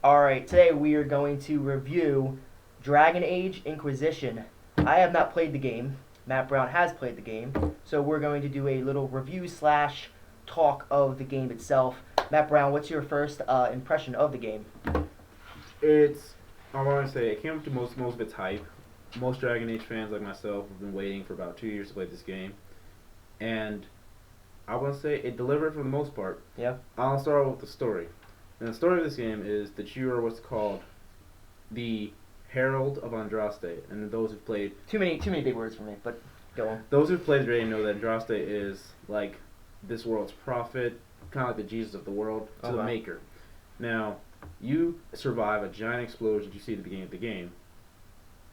Alright, today we are going to review Dragon Age Inquisition. I have not played the game. Matt Brown has played the game. So we're going to do a little review slash talk of the game itself. Matt Brown, what's your first impression of the game? I want to say, it came up to most of its hype. Most Dragon Age fans like myself have been waiting for about 2 years to play this game. And I want to say it delivered for the most part. Yeah. I'll start with the story. And the story of this game is that you are what's called the Herald of Andraste. And those who've played... Too many big words for me, but go on. Those who've played the game know that Andraste is like this world's prophet, kind of like the Jesus of the world, to the Maker. Now, you survive a giant explosion you see at the beginning of the game,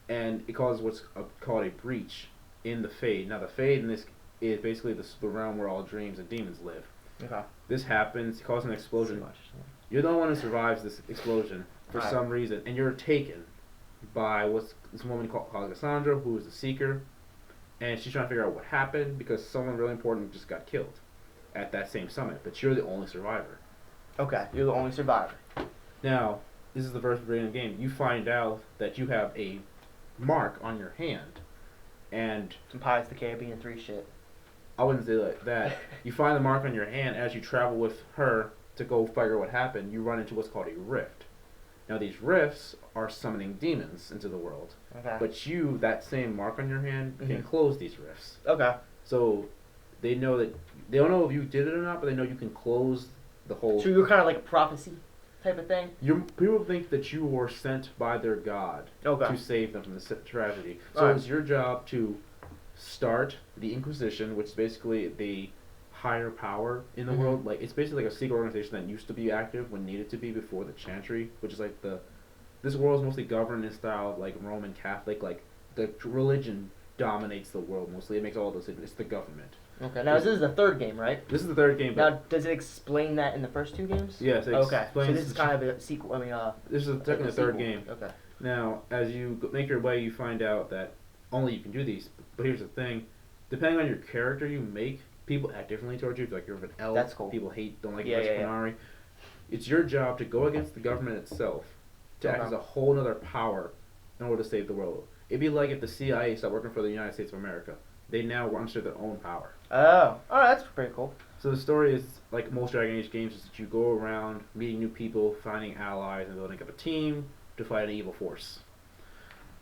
and it causes what's called a breach in the Fade. Now, the Fade in this is basically the realm where all dreams and demons live. Okay. This happens, it causes an explosion. You're the only one who survives this explosion for some reason, and you're taken by this woman called Cassandra, who is the Seeker, and she's trying to figure out what happened because someone really important just got killed at that same summit, but you're the only survivor. Okay, you're the only survivor. Now, this is the first beginning of the game. You find out that you have a mark on your hand, and Some Pirates of the Caribbean 3 shit. I wouldn't say like that. You find the mark on your hand as you travel with her to go figure out what happened. You run into what's called a rift. Now, these rifts are summoning demons into the world. Okay. But you, that same mark on your hand, can close these rifts. Okay. So they know that they don't know if you did it or not, but they know you can close the whole. So you're kind of like a prophecy type of thing. People think that you were sent by their god to save them from the tragedy. So it's your job to start the Inquisition, which is basically the higher power in the world. Like, it's basically like a secret organization that used to be active when needed to be before the Chantry, which is like this world is mostly governed in style of like Roman Catholic. Like, the religion dominates the world mostly. It makes all those decisions. It's the government. Okay, now this is the third game, right? This is the third game. Now, does it explain that in the first two games? Yes. Okay, so this is kind of a sequel. This is technically the third game. Okay. Now, as you make your way, you find out that only you can do these. But here's the thing: depending on your character you make, people act differently towards you. Like, you're an elf. That's cool. People don't like Qunari. It's your job to go against the government itself, to act as a whole other power in order to save the world. It'd be like if the CIA stopped working for the United States of America. They now run under their own power. Oh, that's pretty cool. So the story is, like most Dragon Age games, is that you go around meeting new people, finding allies, and building up a team to fight an evil force.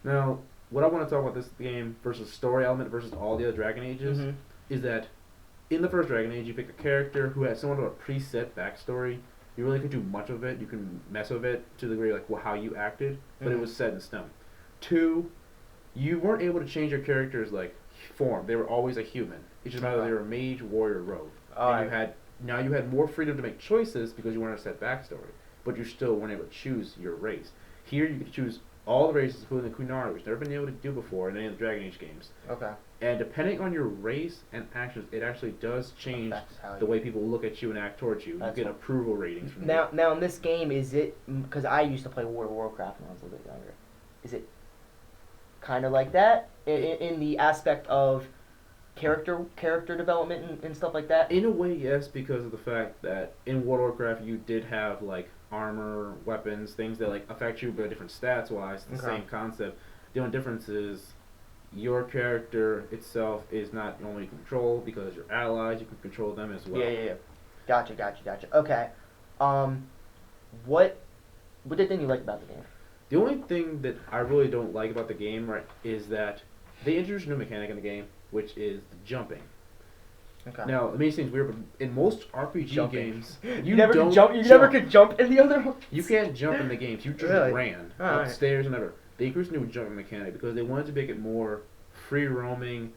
Now, what I want to talk about this game versus story element versus all the other Dragon Ages is that in the first Dragon Age, you pick a character who has somewhat of a preset backstory. You really could do much of it. You can mess with it to the degree like how you acted, but it was set in stone. 2, you weren't able to change your character's like form. They were always a human. It's just matter they were a mage, warrior, rogue. And you had more freedom to make choices because you weren't a set backstory, but you still weren't able to choose your race. Here you could choose all the races, including the Qunari, which you've never been able to do before in any of the Dragon Age games. Okay. And depending on your race and actions, it actually does change the way people look at you and act towards you. You get approval ratings from Now in this game, is it, because I used to play World of Warcraft when I was a little bit younger, is it kind of like that in the aspect of character development and stuff like that? In a way, yes, because of the fact that in World of Warcraft you did have like armor, weapons, things that like affect you but different stats wise. The same concept. The only difference is your character itself is not only control because your allies, you can control them as well. Yeah. Gotcha. Okay. What didn't you like about the game? The only thing that I really don't like about the game, right, is that they introduced a new mechanic in the game, which is the jumping. Okay. Now, it may seem weird, but in most RPG games, you never could jump. You never could jump in the other ones. You can't jump in the games. You just ran upstairs and everything. They introduced a new jumping mechanic because they wanted to make it more free roaming,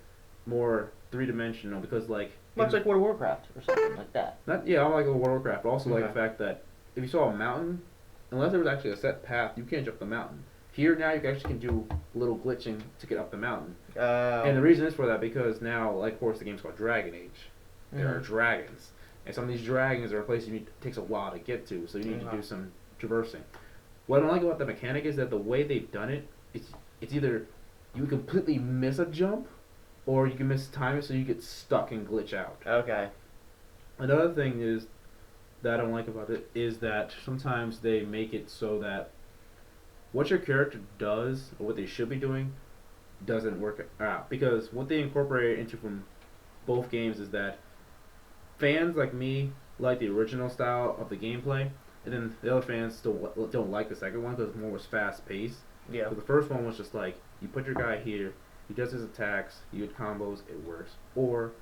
more 3-dimensional. Because like much like World of Warcraft or something like that. I like World of Warcraft, but also like the fact that if you saw a mountain, unless there was actually a set path, you can't jump the mountain. Here now you actually can do a little glitching to get up the mountain. And the reason is for that because now, like of course the game's called Dragon Age. There are dragons. And some of these dragons are places it takes a while to get to, so you need to do some traversing. What I don't like about the mechanic is that the way they've done it, it's either you completely miss a jump, or you can miss time it so you get stuck and glitch out. Okay. Another thing is that I don't like about it is that sometimes they make it so that what your character does or what they should be doing doesn't work out. Because what they incorporate into from both games is that fans like me like the original style of the gameplay, and then the other fans still don't like the second one because more was fast paced. Yeah. So the first one was just like you put your guy here, he does his attacks, you hit combos, it works. Or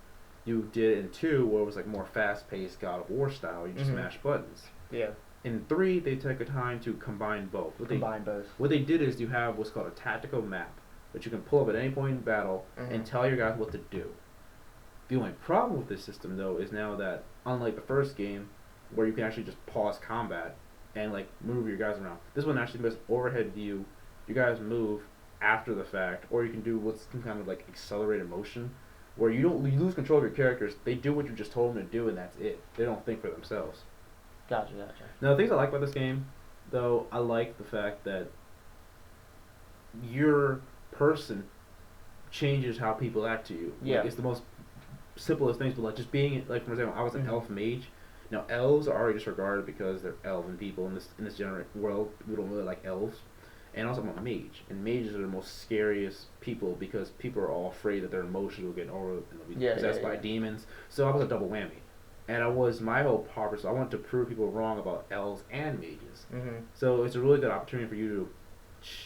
you did it in 2 where it was like more fast paced God of War style, you just smash buttons. Yeah. In 3, they took a time to combine both. Combine both. What they did is you have what's called a tactical map that you can pull up at any point in battle and tell your guys what to do. The only problem with this system, though, is now that, unlike the first game, where you can actually just pause combat and like move your guys around, this one actually does overhead view. You guys move after the fact, or you can do what's some kind of like accelerated motion, where you lose control of your characters. They do what you just told them to do, and that's it. They don't think for themselves. Gotcha. Now, the things I like about this game, though, I like the fact that your person changes how people act to you. Yeah. Like, it's the most simplest things, but like just being like, for example, I was an elf mage. Now elves are already disregarded because they're elven people in this world. We don't really like elves, and also I'm a mage, and mages are the most scariest people because people are all afraid that their emotions will get over, be possessed by demons. So I was a double whammy, and I was my whole purpose. I wanted to prove people wrong about elves and mages. So it's a really good opportunity for you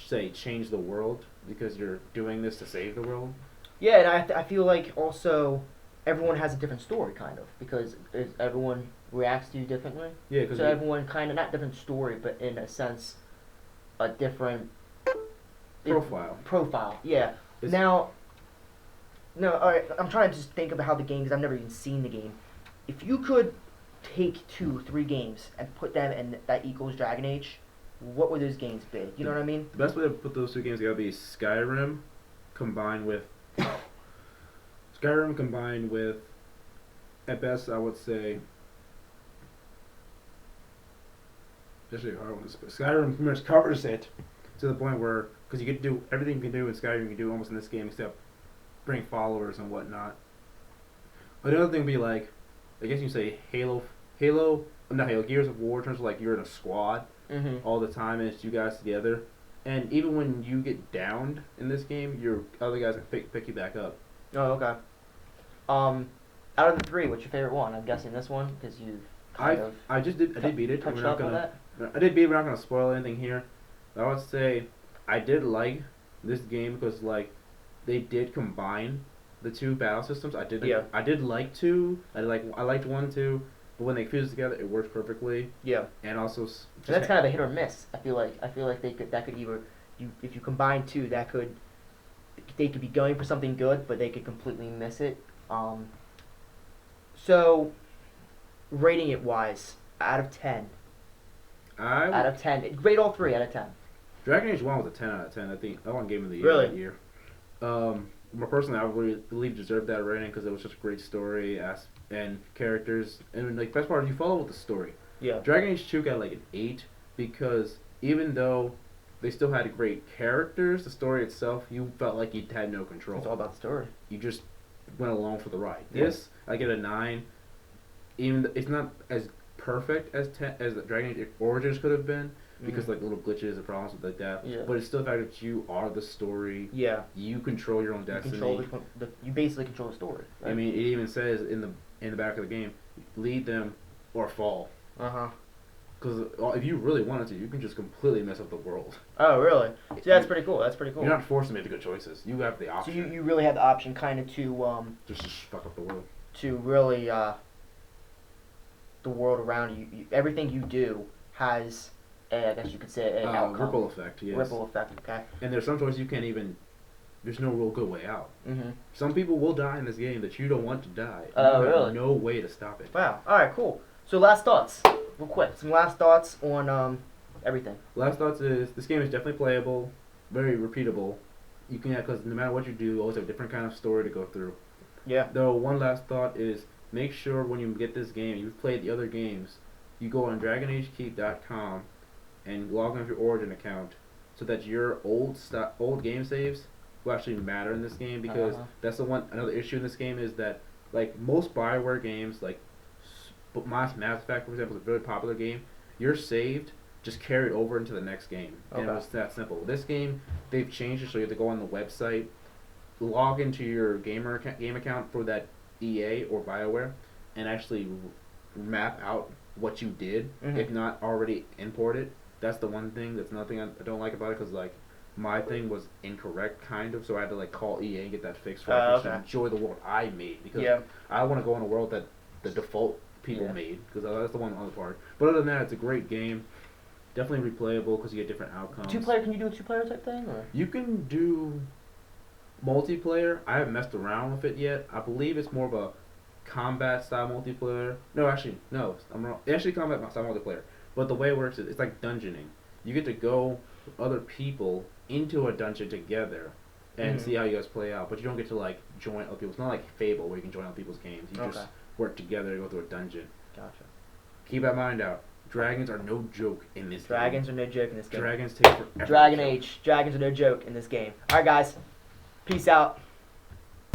to change the world because you're doing this to save the world. Yeah, and I feel like also everyone has a different story, kind of, because everyone reacts to you differently. Yeah, because so everyone kind of, not different story, but in a sense, a different profile. Yeah. All right. I'm trying to just think about how the game, because I've never even seen the game. If you could take 2-3 games and put them in that equals Dragon Age, what would those games be? You know what I mean? The best way to put those 2 games together would be Skyrim combined with, at best, I would say, especially a hard one. Skyrim pretty much covers it to the point where, because you get to do everything you can do in Skyrim, you can do almost in this game except bring followers and whatnot. But another thing would be like, I guess you say Gears of War turns like you're in a squad all the time and it's you guys together. And even when you get downed in this game, your other guys can pick you back up. Oh, okay. Out of the 3, what's your favorite one? I'm guessing this one because you I did beat it. I did beat it. We're not gonna spoil anything here. But I would say I did like this game because like they did combine the 2 battle systems. I did like 2. I liked 1 too. But when they fused together, it works perfectly. Yeah. And also, that's kind of a hit or miss. I feel like that could either if you combine 2, they could be going for something good, but they could completely miss it. So, rating it wise, out of 10. Out of 10, rate all 3 out of 10. Dragon Age 1 was a 10 out of 10. I think I won Game of the Year that year. More personally, I really believe deserved that rating because it was such a great story and characters, and like best part is you follow with the story. Yeah. Dragon Age 2 got like an 8 because even though they still had great characters, the story itself you felt like you had no control. It's all about the story. You just went along for the ride. Yeah. This I get a 9. Even it's not as perfect as the Dragon Age Origins could have been. Because like little glitches and problems like that, but it's still the fact that you are the story. Yeah, you control your own destiny. You basically control the story. Right? I mean, it even says in the back of the game, lead them or fall. Because if you really wanted to, you can just completely mess up the world. Oh, really? So that's pretty cool. You're not forced to make the good choices. You have the option. So you really have the option, kind of to just fuck up the world. To really the world around you, everything you do has. I guess you could say an outcome. Ripple effect, yes. Ripple effect, okay. And there's some choices you can't even. There's no real good way out. Some people will die in this game that you don't want to die. Oh, really? No way to stop it. Wow. All right, cool. So last thoughts, real quick. Some last thoughts on everything. Last thoughts is this game is definitely playable, very repeatable. You can because no matter what you do, you always have a different kind of story to go through. Yeah. Though one last thought is make sure when you get this game, you've played the other games, you go on DragonAgeKeep.com. and log in with your Origin account so that your old game saves will actually matter in this game because that's another issue in this game is that like most Bioware games like But Mass Effect, for example, is a very popular game. You're saved, just carried over into the next game. And it was that simple. This game, they've changed it so you have to go on the website, log into your game account for that EA or BioWare, and actually map out what you did, if not already import it. That's the one thing. That's another thing I don't like about it, because like my thing was incorrect, kind of. So I had to like call EA and get that fixed so I could enjoy the world I made, because I want to go in a world that the default people made, because that's the one on the part. But other than that, it's a great game. Definitely replayable because you get different outcomes. Two-player? Can you do a two-player type thing? Or? You can do multiplayer. I haven't messed around with it yet. I believe it's more of a combat style multiplayer. No, actually, no, I'm wrong. It's actually combat style multiplayer. But the way it works is it's like dungeoning. You get to go with other people into a dungeon together and see how you guys play out. But you don't get to like join other people. It's not like Fable where you can join other people's games. You just work together to go through a dungeon. Gotcha. Keep that in mind out. Dragons are no joke in this game. Dragons are no joke in this game. Dragons take forever. Dragon Age. Dragons are no joke in this game. Alright, guys. Peace out.